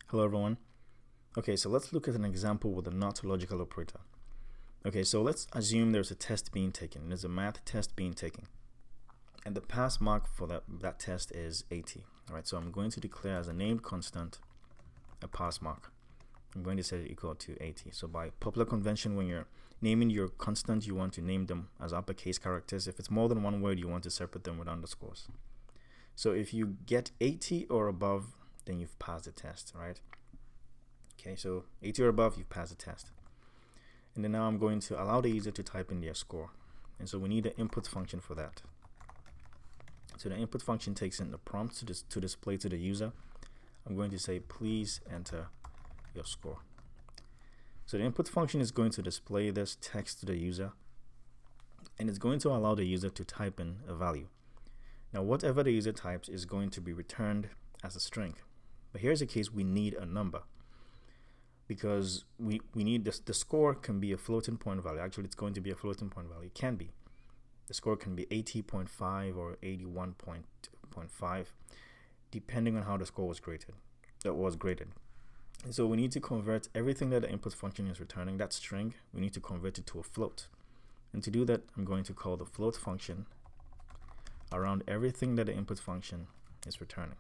Hello everyone. Okay, so let's look at an example with a not logical operator. Okay, so let's assume there's a test being taken. There's a math test being taken. And the pass mark for that test is 80. Alright, so I'm going to declare as a named constant a pass mark. I'm going to set it equal to 80. So by popular convention, when you're naming your constant, you want to name them as uppercase characters. If it's more than one word, you want to separate them with underscores. So if you get 80 or above, then you've passed the test, right? Okay, so 80 or above, you've passed the test. And then now I'm going to allow the user to type in their score. And so we need an input function for that. So the input function takes in the prompt to display to the user. I'm going to say, please enter your score. So the input function is going to display this text to the user, and it's going to allow the user to type in a value. Now, whatever the user types is going to be returned as a string. But here's a case we need a number, because we need this. The score can be a floating point value. Actually, it's going to be a floating point value. It can be. The score can be 80.5 or 81.5, depending on how the score was graded. And so we need to convert everything that the input function is returning, that string, we need to convert it to a float. And to do that, I'm going to call the float function around everything that the input function is returning.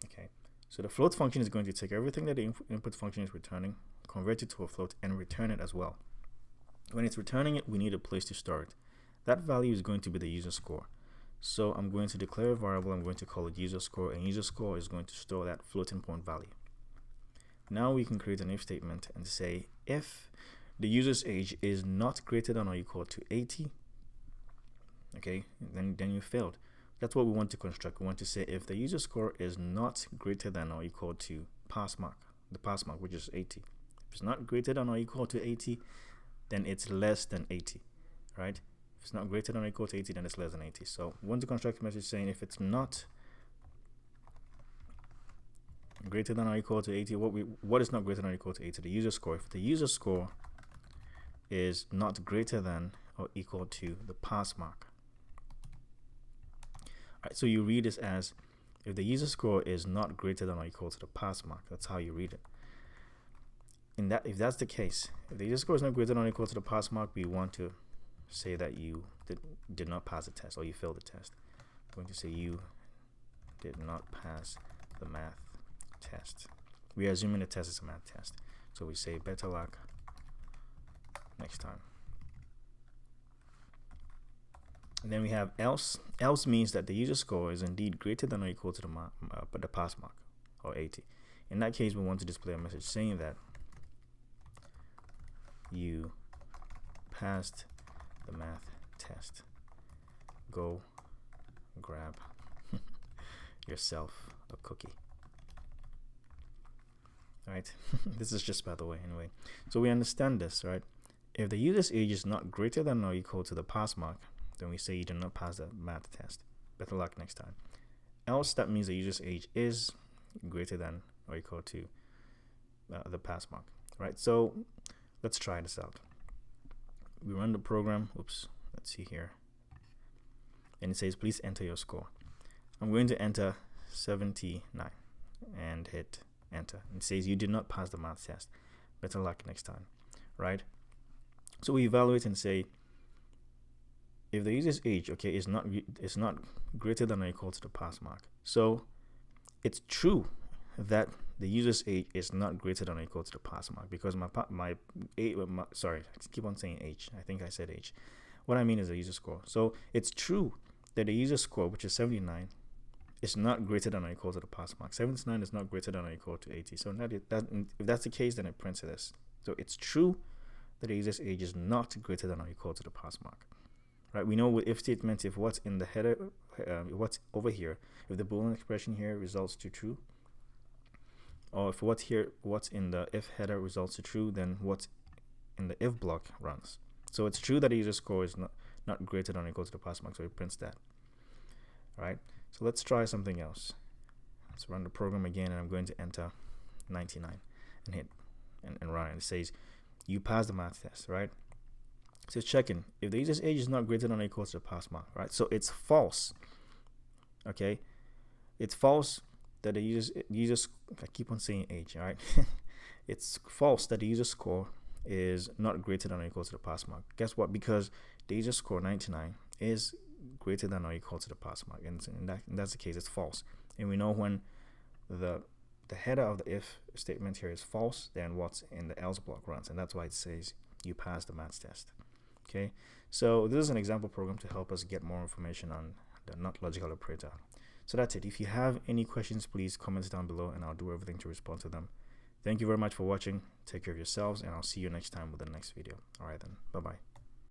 Okay, so the float function is going to take everything that the input function is returning, convert it to a float, and return it as well. When it's returning it, we need a place to store it. That value is going to be the user score. So I'm going to declare a variable. I'm going to call it user score, and user score is going to store that floating point value. Now we can create an if statement and say if the user's age is not greater than or equal to 80, okay, then you failed. That's what we want to construct. We want to say if the user score is not greater than or equal to pass mark, the pass mark, which is 80. If it's not greater than or equal to 80, then it's less than 80, right? If it's not greater than or equal to 80, then it's less than 80. So we want to construct a message saying if it's not greater than or equal to 80, what is not greater than or equal to 80? The user score. If the user score is not greater than or equal to the pass mark. Alright, so you read this as if the user score is not greater than or equal to the pass mark. That's how you read it. If that's the case, if the user score is not greater than or equal to the pass mark, we want to say that you did not pass the test, or you failed the test. I'm going to say you did not pass the math test. We are assuming the test is a math test, so we say better luck next time. And then we have else. Else means that the user score is indeed greater than or equal to the pass mark, or 80. In that case, we want to display a message saying that you passed the math test. Go grab yourself a cookie. Right? This is just by the way, anyway. So we understand this, right? If the user's age is not greater than or equal to the pass mark, then we say you did not pass the math test. Better luck next time. Else, that means the user's age is greater than or equal to the pass mark, right? So let's try this out. We run the program. Oops, let's see here. And it says, please enter your score. I'm going to enter 79 and hit enter. It says you did not pass the math test. Better luck next time, right? So we evaluate and say if the user's age, okay, is not greater than or equal to the pass mark. So it's true that the user's age is not greater than or equal to the pass mark, because sorry, I keep on saying age. I think I said age. What I mean is the user score. So it's true that the user score, which is 79, is not greater than or equal to the pass mark. 79 is not greater than or equal to 80. So if that's the case, then it prints this. So it's true that the user's age is not greater than or equal to the pass mark. Right? We know with if statements, if what's in the header, what's over here, if the Boolean expression here results to true, or if what's in the if header results to true, then what's in the if block runs. So it's true that the user score is not greater than or equal to the pass mark, so it prints that. All right. So let's try something else. Let's run the program again, and I'm going to enter 99 and hit and run. And it says you passed the math test, right? So it's checking if the user's age is not greater than or equal to the pass mark, right? So it's false. Okay, it's false that the user I keep on saying age, all right? It's false that the user score is not greater than or equal to the pass mark. Guess what? Because the user score 99 is greater than or equal to the pass mark, and that's the case, it's false. And we know when the header of the if statement here is false, then what's in the else block runs, and that's why it says you passed the maths test. Okay, so this is an example program to help us get more information on the not logical operator. So that's it. If you have any questions, please comment down below and I'll do everything to respond to them. Thank you very much for watching. Take care of yourselves, and I'll see you next time with the next video. All right then, bye bye.